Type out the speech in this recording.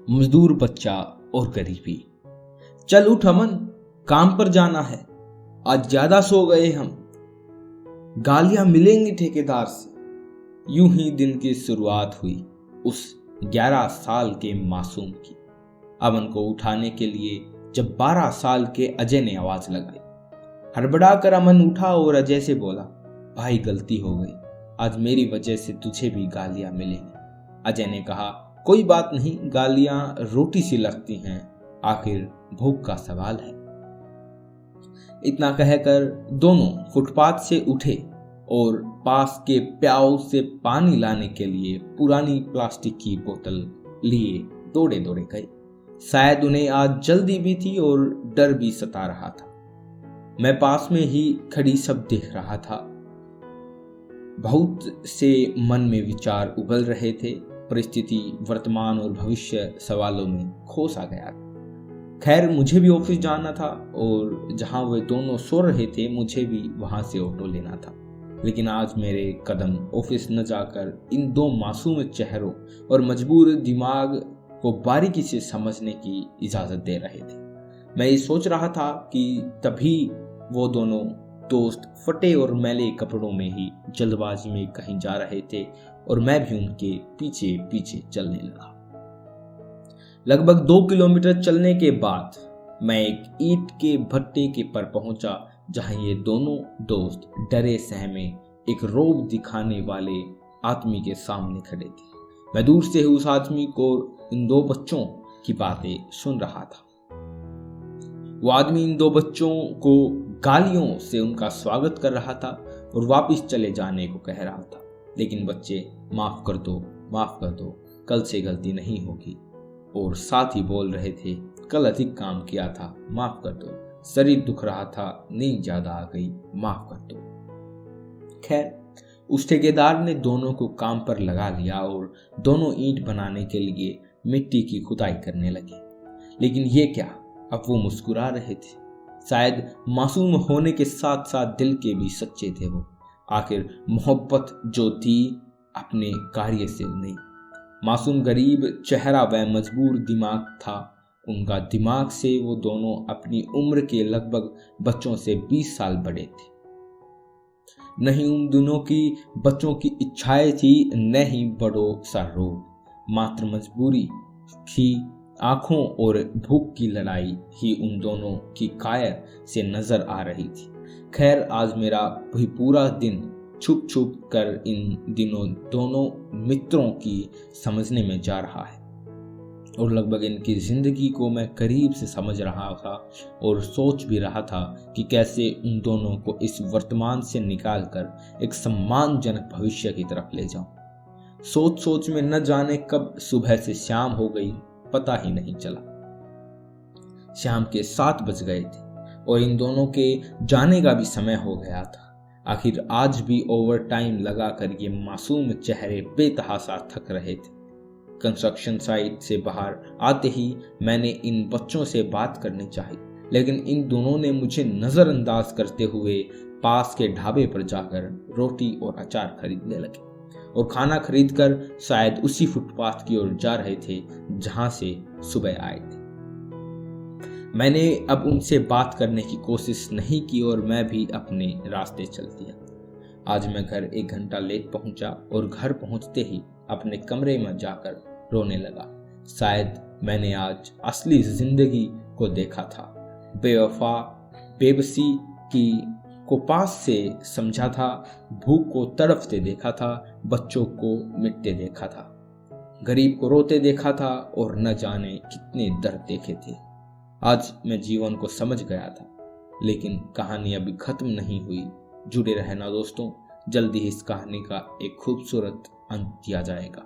मजदूर बच्चा और गरीबी। चल उठ अमन, काम पर जाना है, आज ज्यादा सो गए हम, गालियां मिलेंगी ठेकेदार से। यूं ही दिन की शुरुआत हुई उस 11 साल के मासूम की। अमन को उठाने के लिए जब 12 साल के अजय ने आवाज लगाई। हड़बड़ा कर अमन उठा और अजय से बोला, भाई गलती हो गई, आज मेरी वजह से तुझे भी गालियां मिलेंगी। अजय ने कहा, कोई बात नहीं, गालियां रोटी सी लगती हैं, आखिर भूख का सवाल है। इतना कहकर दोनों फुटपाथ से उठे और पास के प्याऊ से पानी लाने के लिए पुरानी प्लास्टिक की बोतल लिए दौड़े दौड़े गए। शायद उन्हें आज जल्दी भी थी और डर भी सता रहा था। मैं पास में ही खड़ी सब देख रहा था। बहुत से मन में विचार उबल रहे थे। परिस्थिति, वर्तमान और भविष्य सवालों में खोस आ गया था। खैर, मुझे भी ऑफिस जाना था और जहां वे दोनों सो रहे थे मुझे भी वहां से ऑटो लेना था। लेकिन आज मेरे कदम ऑफिस न जाकर इन दो मासूम चेहरों और मजबूर दिमाग को बारीकी से समझने की इजाजत दे रहे थे। मैं ये सोच रहा था कि तभी वो दोनों दोस्त फटे और मैले कपड़ों में ही जल्दबाजी में कहीं जा रहे थे और मैं भी उनके पीछे पीछे चलने लगा। लगभग 2 किलोमीटर चलने के बाद मैं एक ईंट के भट्टे के पर पहुंचा, जहां ये दोनों दोस्त डरे सहमे एक रौब दिखाने वाले आदमी के सामने खड़े थे। मैं दूर से उस आदमी को इन दो बच्चों की बातें सुन रहा था। वो आदमी इन दो बच्चों को गालियों से उनका स्वागत कर रहा था और वापस चले जाने को कह रहा था। लेकिन बच्चे माफ कर दो, कल से गलती नहीं होगी, और साथ ही बोल रहे थे, कल अधिक काम किया था, माफ कर दो, शरीर दुख रहा था, नींद ज्यादा आ गई, माफ कर दो। खैर, उस ठेकेदार ने दोनों को काम पर लगा लिया और दोनों ईंट बनाने के लिए मिट्टी की खुदाई करने लगे। लेकिन ये क्या, अब वो मुस्कुरा रहे थे। शायद मासूम होने के साथ साथ दिल के भी सच्चे थे वो। आखिर मोहब्बत जो थी अपने कार्य से नहीं। मासूम गरीब चेहरा व मजबूर दिमाग था उनका। दिमाग से वो दोनों अपनी उम्र के लगभग बच्चों से 20 साल बड़े थे। नहीं उन दोनों की बच्चों की इच्छाएं थी, न ही बड़ों सा रोग। मात्र मजबूरी थी, आंखों और भूख की लड़ाई ही उन दोनों की कायर से नजर आ रही थी। खैर, आज मेरा भी पूरा दिन छुप छुप कर इन दिनों दोनों मित्रों की समझने में जा रहा है और लगभग इनकी जिंदगी को मैं करीब से समझ रहा था और सोच भी रहा था कि कैसे उन दोनों को इस वर्तमान से निकालकर एक सम्मानजनक भविष्य की तरफ ले जाऊं। सोच सोच में न जाने कब सुबह से शाम हो गई, पता ही नहीं चला। शाम के 7 बज गए थे और इन दोनों के जाने का भी समय हो गया था। आखिर आज भी ओवर टाइम लगाकर ये मासूम चेहरे बेतहासा थक रहे थे। कंस्ट्रक्शन साइट से बाहर आते ही मैंने इन बच्चों से बात करनी चाहिए, लेकिन इन दोनों ने मुझे नजरअंदाज करते हुए पास के ढाबे पर जाकर रोटी और अचार खरीदने लगे और खाना खरीदकर शायद उसी फुटपाथ की ओर जा रहे थे जहां से सुबह आए थे। मैंने अब उनसे बात करने की कोशिश नहीं की और मैं भी अपने रास्ते चल दिया। आज मैं घर 1 घंटा लेट पहुंचा और घर पहुंचते ही अपने कमरे में जाकर रोने लगा। शायद मैंने आज असली जिंदगी को देखा था, बेवफा बेबसी की को पास से समझा था, भूख को तड़पते देखा था, बच्चों को मिटते देखा था, गरीब को रोते देखा था और न जाने कितने दर्द देखे थे। आज मैं जीवन को समझ गया था, लेकिन कहानी अभी खत्म नहीं हुई। जुड़े रहना दोस्तों, जल्दी ही इस कहानी का एक खूबसूरत अंत दिया जाएगा।